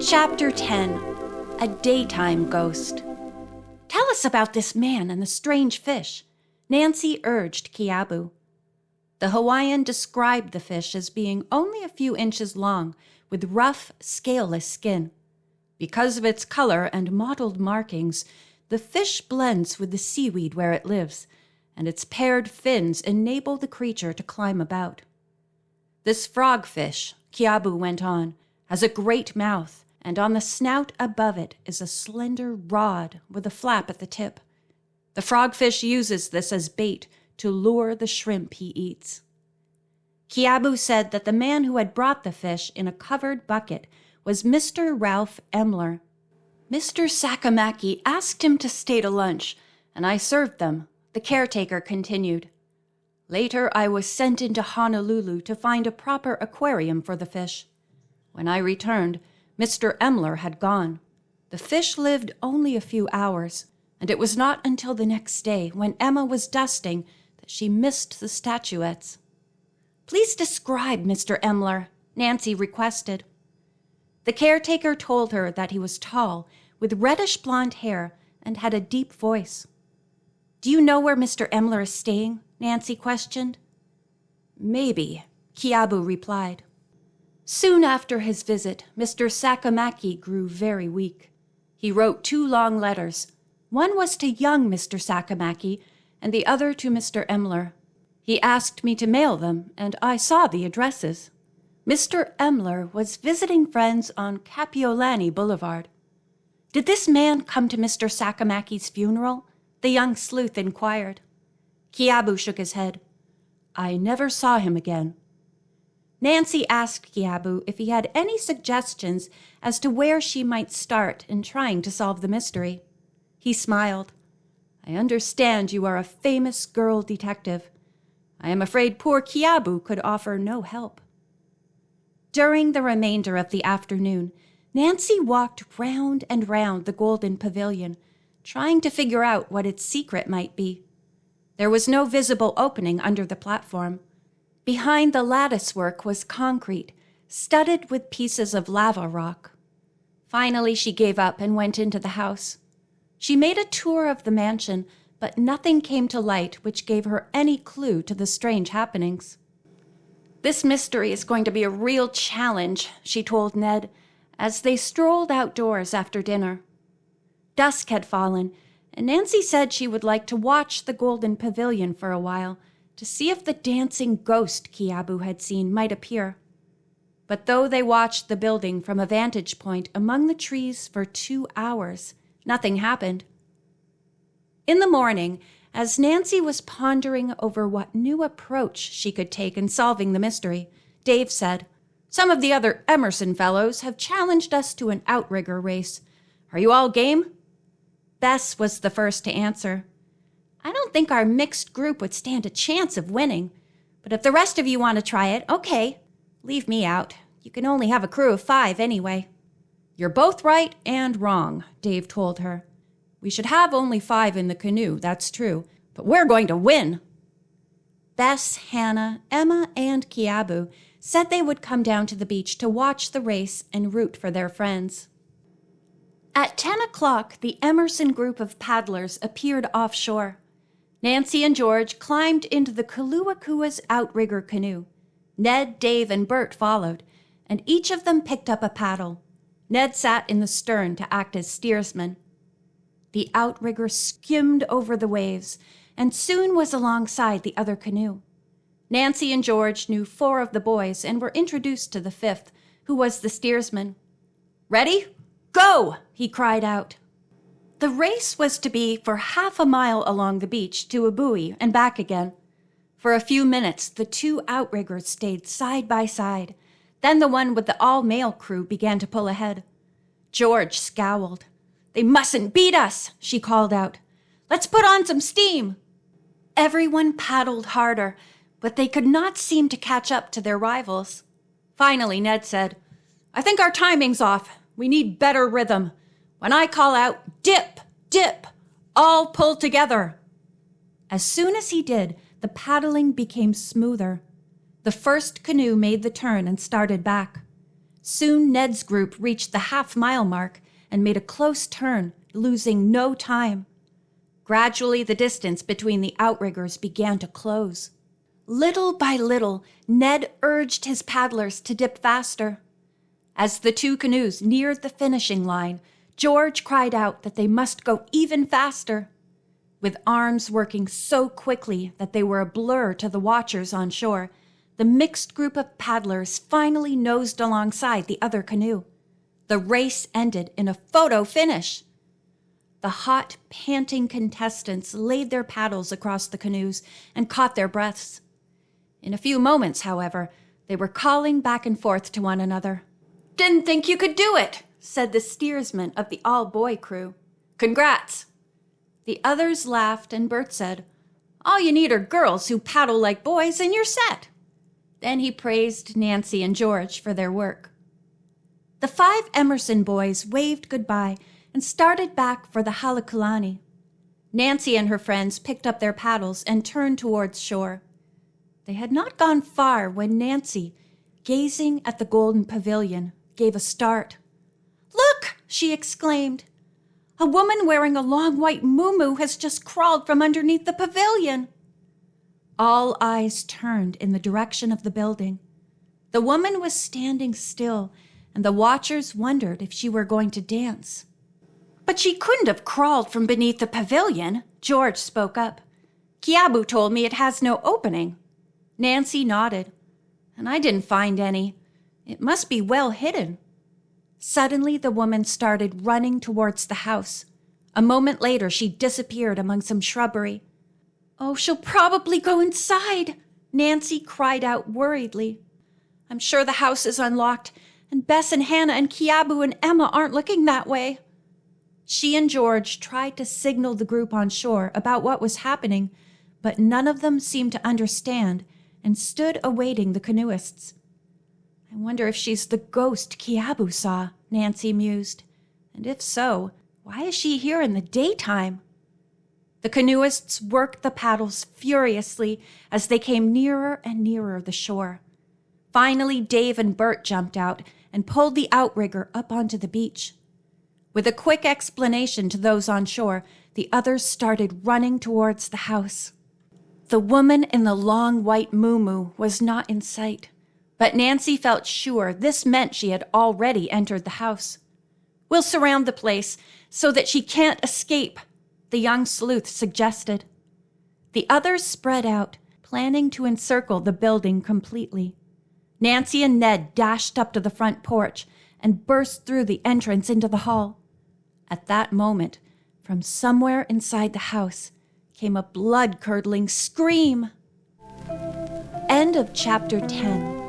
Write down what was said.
Chapter 10. A Daytime Ghost. "Tell us about this man and the strange fish," Nancy urged Kiabu. The Hawaiian described the fish as being only a few inches long, with rough, scaleless skin. Because of its color and mottled markings, the fish blends with the seaweed where it lives, and its paired fins enable the creature to climb about. "This frogfish," Kiabu went on, "has a great mouth, and on the snout above it is a slender rod with a flap at the tip. The frogfish uses this as bait to lure the shrimp he eats." Kiabu said that the man who had brought the fish in a covered bucket was Mr. Ralph Emler. "Mr. Sakamaki asked him to stay to lunch, and I served them," the caretaker continued. "Later, I was sent into Honolulu to find a proper aquarium for the fish. When I returned, Mr. Emler had gone. The fish lived only a few hours, and it was not until the next day, when Emma was dusting, that she missed the statuettes." "Please describe Mr. Emler," Nancy requested. The caretaker told her that he was tall, with reddish blonde hair, and had a deep voice. "Do you know where Mr. Emler is staying?" Nancy questioned. "Maybe," Kiabu replied. Soon after his visit, Mr. Sakamaki grew very weak. He wrote 2 long letters. One was to young Mr. Sakamaki, and the other to Mr. Emler. He asked me to mail them, and I saw the addresses. Mr. Emler was visiting friends on Kapiolani Boulevard. "Did this man come to Mr. Sakamaki's funeral?" the young sleuth inquired. Kiabu shook his head. "I never saw him again." Nancy asked Kiabu if he had any suggestions as to where she might start in trying to solve the mystery. He smiled. "I understand you are a famous girl detective. I am afraid poor Kiabu could offer no help." During the remainder of the afternoon, Nancy walked round and round the Golden Pavilion, trying to figure out what its secret might be. There was no visible opening under the platform. Behind the latticework was concrete, studded with pieces of lava rock. Finally, she gave up and went into the house. She made a tour of the mansion, but nothing came to light which gave her any clue to the strange happenings. "This mystery is going to be a real challenge," she told Ned, as they strolled outdoors after dinner. Dusk had fallen, and Nancy said she would like to watch the Golden Pavilion for a while, to see if the dancing ghost Kiabu had seen might appear. But though they watched the building from a vantage point among the trees for 2 hours, nothing happened. In the morning, as Nancy was pondering over what new approach she could take in solving the mystery, Dave said, "Some of the other Emerson fellows have challenged us to an outrigger race. Are you all game?" Bess was the first to answer. "I don't think our mixed group would stand a chance of winning, but if the rest of you want to try it, okay. Leave me out. You can only have a crew of 5 anyway." "You're both right and wrong," Dave told her. "We should have only 5 in the canoe, that's true, but we're going to win." Bess, Hannah, Emma, and Kiabu said they would come down to the beach to watch the race and root for their friends. At 10 o'clock, the Emerson group of paddlers appeared offshore. Nancy and George climbed into the Kaluakua's outrigger canoe. Ned, Dave, and Bert followed, and each of them picked up a paddle. Ned sat in the stern to act as steersman. The outrigger skimmed over the waves and soon was alongside the other canoe. Nancy and George knew 4 of the boys and were introduced to the 5th, who was the steersman. "Ready? Go!" he cried out. The race was to be for half a mile along the beach to a buoy and back again. For a few minutes, the 2 outriggers stayed side by side. Then the one with the all-male crew began to pull ahead. George scowled. "They mustn't beat us," she called out. "Let's put on some steam." Everyone paddled harder, but they could not seem to catch up to their rivals. Finally, Ned said, "I think our timing's off. We need better rhythm. When I call out, dip, dip, all pull together." As soon as he did, the paddling became smoother. The first canoe made the turn and started back. Soon Ned's group reached the half-mile mark and made a close turn, losing no time. Gradually, the distance between the outriggers began to close. Little by little, Ned urged his paddlers to dip faster. As the two canoes neared the finishing line, George cried out that they must go even faster. With arms working so quickly that they were a blur to the watchers on shore, the mixed group of paddlers finally nosed alongside the other canoe. The race ended in a photo finish. The hot, panting contestants laid their paddles across the canoes and caught their breaths. In a few moments, however, they were calling back and forth to one another. "Didn't think you could do it," said the steersman of the all-boy crew. "Congrats." The others laughed, and Bert said, "All you need are girls who paddle like boys, and you're set." Then he praised Nancy and George for their work. The 5 Emerson boys waved goodbye and started back for the Halekulani. Nancy and her friends picked up their paddles and turned towards shore. They had not gone far when Nancy, gazing at the golden pavilion, gave a start. "Look!" she exclaimed. "A woman wearing a long white muumuu has just crawled from underneath the pavilion." All eyes turned in the direction of the building. The woman was standing still, and the watchers wondered if she were going to dance. "But she couldn't have crawled from beneath the pavilion," George spoke up. "Kiabu told me it has no opening." Nancy nodded. "And I didn't find any. It must be well hidden." Suddenly, the woman started running towards the house. A moment later, she disappeared among some shrubbery. "Oh, she'll probably go inside," Nancy cried out worriedly. "I'm sure the house is unlocked, and Bess and Hannah and Kiabu and Emma aren't looking that way." She and George tried to signal the group on shore about what was happening, but none of them seemed to understand and stood awaiting the canoeists. "I wonder if she's the ghost Kiabu saw," Nancy mused. "And if so, why is she here in the daytime?" The canoeists worked the paddles furiously as they came nearer and nearer the shore. Finally, Dave and Bert jumped out and pulled the outrigger up onto the beach. With a quick explanation to those on shore, the others started running towards the house. The woman in the long white muumuu was not in sight, but Nancy felt sure this meant she had already entered the house. "We'll surround the place so that she can't escape," the young sleuth suggested. The others spread out, planning to encircle the building completely. Nancy and Ned dashed up to the front porch and burst through the entrance into the hall. At that moment, from somewhere inside the house, came a blood-curdling scream. End of chapter 10.